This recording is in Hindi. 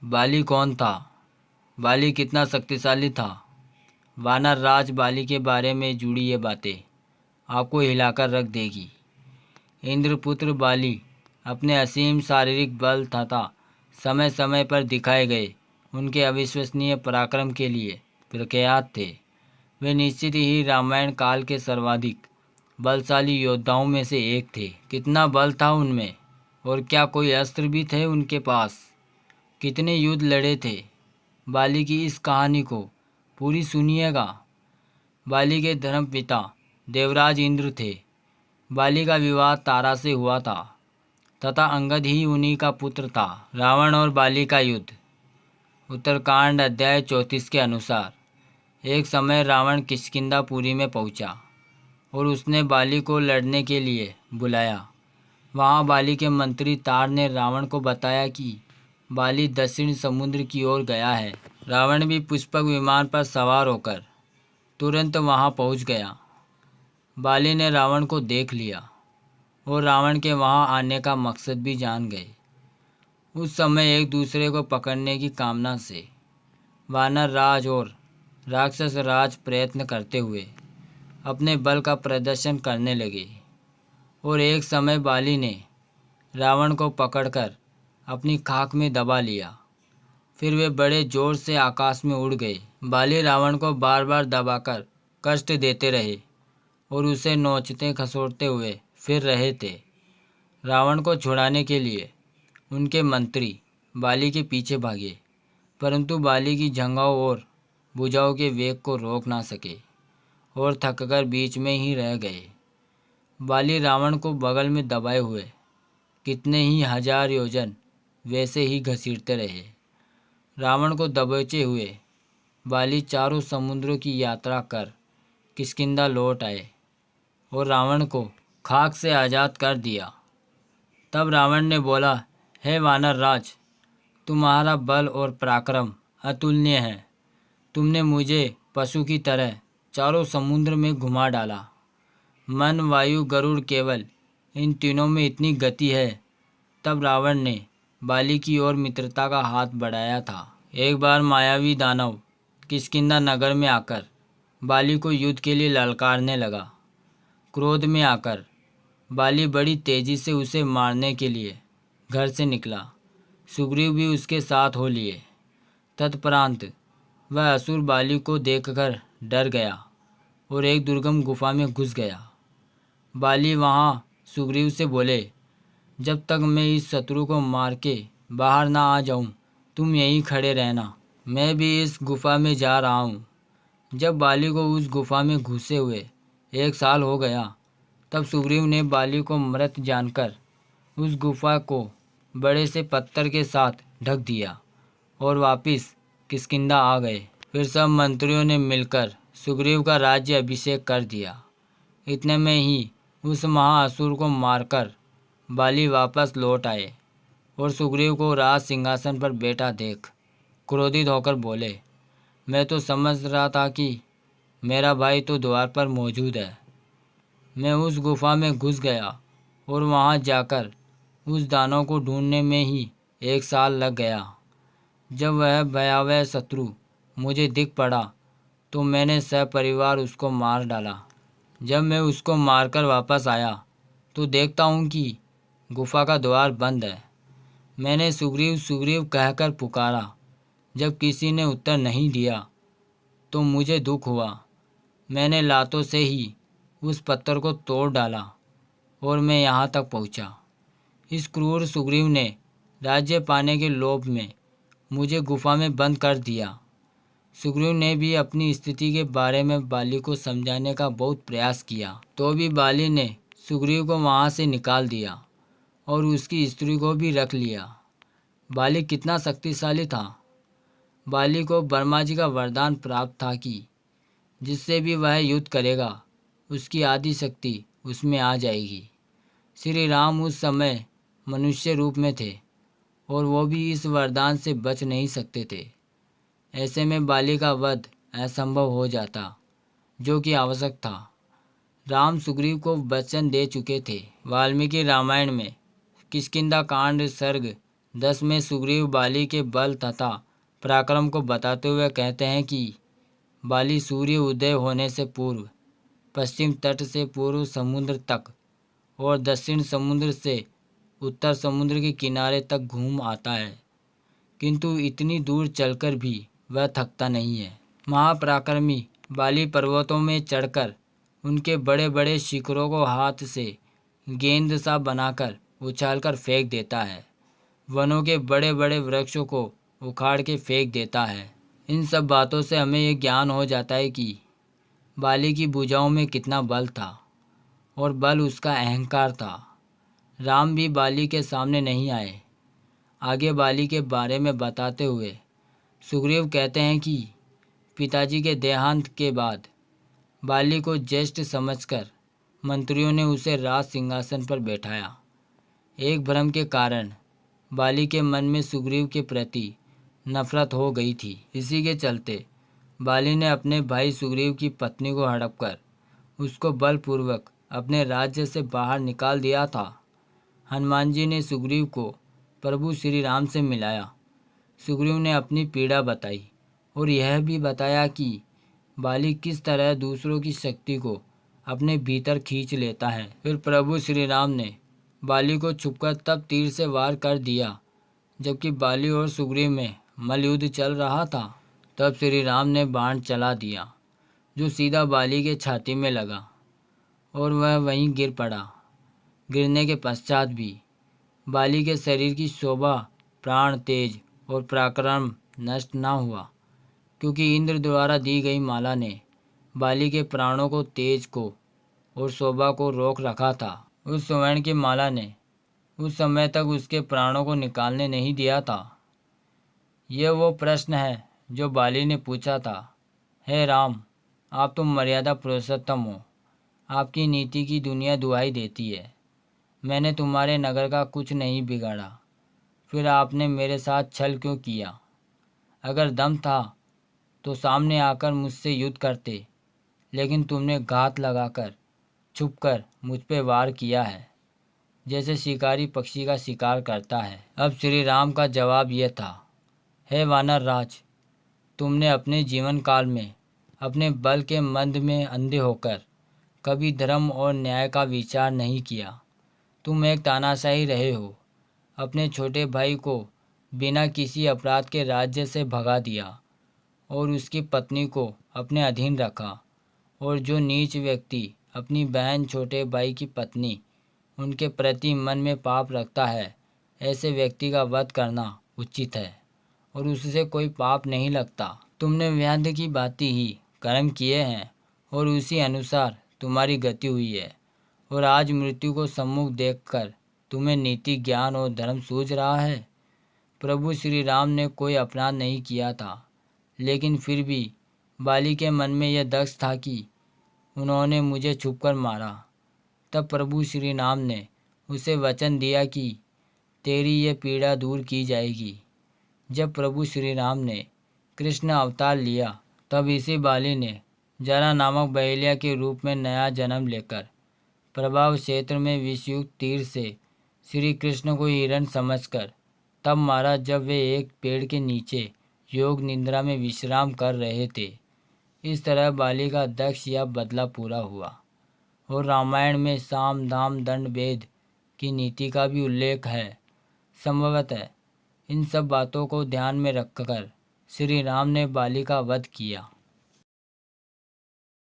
बाली कौन था? बाली कितना शक्तिशाली था? वानर राज बाली के बारे में जुड़ी ये बातें आपको हिलाकर रख देगी। इंद्रपुत्र बाली अपने असीम शारीरिक बल तथा समय समय पर दिखाए गए उनके अविश्वसनीय पराक्रम के लिए प्रख्यात थे। वे निश्चित ही रामायण काल के सर्वाधिक बलशाली योद्धाओं में से एक थे। कितना बल था उनमें, और क्या कोई अस्त्र भी थे उनके पास? कितने युद्ध लड़े थे? बाली की इस कहानी को पूरी सुनिएगा। बाली के धर्म पिता देवराज इंद्र थे। बाली का विवाह तारा से हुआ था तथा अंगद ही उन्हीं का पुत्र था। रावण और बाली का युद्ध। उत्तरकांड अध्याय 34 के अनुसार एक समय रावण किष्किंधापुरी में पहुंचा और उसने बाली को लड़ने के लिए बुलाया। वहां बाली के मंत्री तार ने रावण को बताया कि बाली दक्षिण समुद्र की ओर गया है। रावण भी पुष्पक विमान पर सवार होकर तुरंत वहां पहुंच गया। बाली ने रावण को देख लिया और रावण के वहां आने का मकसद भी जान गए। उस समय एक दूसरे को पकड़ने की कामना से वानर राज और राक्षस राज प्रयत्न करते हुए अपने बल का प्रदर्शन करने लगे और एक समय बाली ने रावण को पकड़कर अपनी खाक में दबा लिया। फिर वे बड़े जोर से आकाश में उड़ गए। बाली रावण को बार बार दबाकर कष्ट देते रहे और उसे नोचते खसोटते हुए फिर रहे थे। रावण को छुड़ाने के लिए उनके मंत्री बाली के पीछे भागे, परंतु बाली की जंघाओं और भुजाओं के वेग को रोक ना सके और थककर बीच में ही रह गए। बाली रावण को बगल में दबाए हुए कितने ही हजार योजन वैसे ही घसीटते रहे। रावण को दबोचे हुए बाली चारों समुद्रों की यात्रा कर किष्किंधा लौट आए और रावण को खाक से आज़ाद कर दिया। तब रावण ने बोला, हे वानर राज, तुम्हारा बल और पराक्रम अतुलनीय है। तुमने मुझे पशु की तरह चारों समुद्र में घुमा डाला। मन, वायु, गरुड़, केवल इन तीनों में इतनी गति है। तब रावण ने बाली की ओर मित्रता का हाथ बढ़ाया था। एक बार मायावी दानव किष्किंधा नगर में आकर बाली को युद्ध के लिए ललकारने लगा। क्रोध में आकर बाली बड़ी तेजी से उसे मारने के लिए घर से निकला। सुग्रीव भी उसके साथ हो लिए। तत्परांत वह असुर बाली को देखकर डर गया और एक दुर्गम गुफा में घुस गया। बाली वहाँ सुग्रीव से बोले, जब तक मैं इस शत्रु को मार के बाहर ना आ जाऊं, तुम यहीं खड़े रहना। मैं भी इस गुफा में जा रहा हूँ। जब बाली को उस गुफा में घुसे हुए 1 साल हो गया, तब सुग्रीव ने बाली को मृत जानकर उस गुफा को बड़े से पत्थर के साथ ढक दिया और वापिस किष्किंधा आ गए। फिर सब मंत्रियों ने मिलकर सुग्रीव का राज्य अभिषेक कर दिया। इतने में ही उस महाअसुर को मारकर बाली वापस लौट आए और सुग्रीव को राज सिंहासन पर बैठा देख क्रोधित होकर बोले, मैं तो समझ रहा था कि मेरा भाई तो द्वार पर मौजूद है। मैं उस गुफा में घुस गया और वहां जाकर उस दानव को ढूंढने में ही 1 साल लग गया। जब वह भयावह शत्रु मुझे दिख पड़ा तो मैंने सपरिवार उसको मार डाला। जब मैं उसको मारकर वापस आया तो देखता हूँ कि गुफा का द्वार बंद है। मैंने सुग्रीव सुग्रीव कहकर पुकारा। जब किसी ने उत्तर नहीं दिया तो मुझे दुख हुआ। मैंने लातों से ही उस पत्थर को तोड़ डाला और मैं यहाँ तक पहुँचा। इस क्रूर सुग्रीव ने राज्य पाने के लोभ में मुझे गुफा में बंद कर दिया। सुग्रीव ने भी अपनी स्थिति के बारे में बाली को समझाने का बहुत प्रयास किया, तो भी बाली ने सुग्रीव को वहाँ से निकाल दिया और उसकी स्त्री को भी रख लिया। बाली कितना शक्तिशाली था। बाली को ब्रह्मा जी का वरदान प्राप्त था कि जिससे भी वह युद्ध करेगा उसकी आदि शक्ति उसमें आ जाएगी। श्री राम उस समय मनुष्य रूप में थे और वो भी इस वरदान से बच नहीं सकते थे। ऐसे में बाली का वध असंभव हो जाता, जो कि आवश्यक था। राम सुग्रीव को वचन दे चुके थे। वाल्मीकि रामायण में किष्किंधा कांड सर्ग 10 में सुग्रीव बाली के बल तथा पराक्रम को बताते हुए कहते हैं कि बाली सूर्य उदय होने से पूर्व पश्चिम तट से पूर्व समुद्र तक और दक्षिण समुद्र से उत्तर समुद्र के किनारे तक घूम आता है, किंतु इतनी दूर चलकर भी वह थकता नहीं है। महापराक्रमी बाली पर्वतों में चढ़कर उनके बड़े बड़े शिखरों को हाथ से गेंद सा बनाकर उछालकर फेंक देता है। वनों के बड़े बड़े वृक्षों को उखाड़ के फेंक देता है। इन सब बातों से हमें ये ज्ञान हो जाता है कि बाली की भुजाओं में कितना बल था और बल उसका अहंकार था। राम भी बाली के सामने नहीं आए। आगे बाली के बारे में बताते हुए सुग्रीव कहते हैं कि पिताजी के देहांत के बाद बाली को ज्येष्ठ समझकर मंत्रियों ने उसे राज सिंहासन पर बैठाया। एक भ्रम के कारण बाली के मन में सुग्रीव के प्रति नफरत हो गई थी। इसी के चलते बाली ने अपने भाई सुग्रीव की पत्नी को हड़पकर उसको बलपूर्वक अपने राज्य से बाहर निकाल दिया था। हनुमान जी ने सुग्रीव को प्रभु श्री राम से मिलाया। सुग्रीव ने अपनी पीड़ा बताई और यह भी बताया कि बाली किस तरह दूसरों की शक्ति को अपने भीतर खींच लेता है। फिर प्रभु श्री राम ने बाली को छुपकर तब तीर से वार कर दिया जबकि बाली और सुग्रीव में मल्लयुद्ध चल रहा था। तब श्री राम ने बाण चला दिया जो सीधा बाली के छाती में लगा और वह वहीं गिर पड़ा। गिरने के पश्चात भी बाली के शरीर की शोभा, प्राण, तेज और पराक्रम नष्ट न हुआ, क्योंकि इंद्र द्वारा दी गई माला ने बाली के प्राणों को, तेज को और शोभा को रोक रखा था। उस स्वर्ण की माला ने उस समय तक उसके प्राणों को निकालने नहीं दिया था। यह वो प्रश्न है जो बाली ने पूछा था, हे राम, आप तो मर्यादा पुरुषोत्तम हो, आपकी नीति की दुनिया दुहाई देती है। मैंने तुम्हारे नगर का कुछ नहीं बिगाड़ा, फिर आपने मेरे साथ छल क्यों किया? अगर दम था तो सामने आकर मुझसे युद्ध करते, लेकिन तुमने घात लगाकर छुपकर मुझ पे वार किया है, जैसे शिकारी पक्षी का शिकार करता है। अब श्री राम का जवाब यह था, हे वानर राज, तुमने अपने जीवन काल में अपने बल के मंद में अंधे होकर कभी धर्म और न्याय का विचार नहीं किया। तुम एक तानाशाही रहे हो। अपने छोटे भाई को बिना किसी अपराध के राज्य से भगा दिया और उसकी पत्नी को अपने अधीन रखा, और जो नीच व्यक्ति अपनी बहन, छोटे भाई की पत्नी, उनके प्रति मन में पाप रखता है, ऐसे व्यक्ति का वध करना उचित है और उससे कोई पाप नहीं लगता। तुमने व्याध की भांति ही कर्म किए हैं और उसी अनुसार तुम्हारी गति हुई है, और आज मृत्यु को सम्मुख देखकर तुम्हें नीति, ज्ञान और धर्म सूझ रहा है। प्रभु श्री राम ने कोई अपराध नहीं किया था, लेकिन फिर भी बाली के मन में यह दक्ष था कि उन्होंने मुझे छुपकर मारा। तब प्रभु श्री राम ने उसे वचन दिया कि तेरी ये पीड़ा दूर की जाएगी। जब प्रभु श्री राम ने कृष्ण अवतार लिया, तब इसी बाली ने जरा नामक बहेलिया के रूप में नया जन्म लेकर प्रभाव क्षेत्र में विषयुक्त तीर से श्री कृष्ण को हिरण समझकर तब मारा, जब वे एक पेड़ के नीचे योग निद्रा में विश्राम कर रहे थे। इस तरह बाली का दक्ष या बदला पूरा हुआ। और रामायण में साम, दाम, दंड, भेद की नीति का भी उल्लेख है। संभवतः इन सब बातों को ध्यान में रखकर श्री राम ने बाली का वध किया।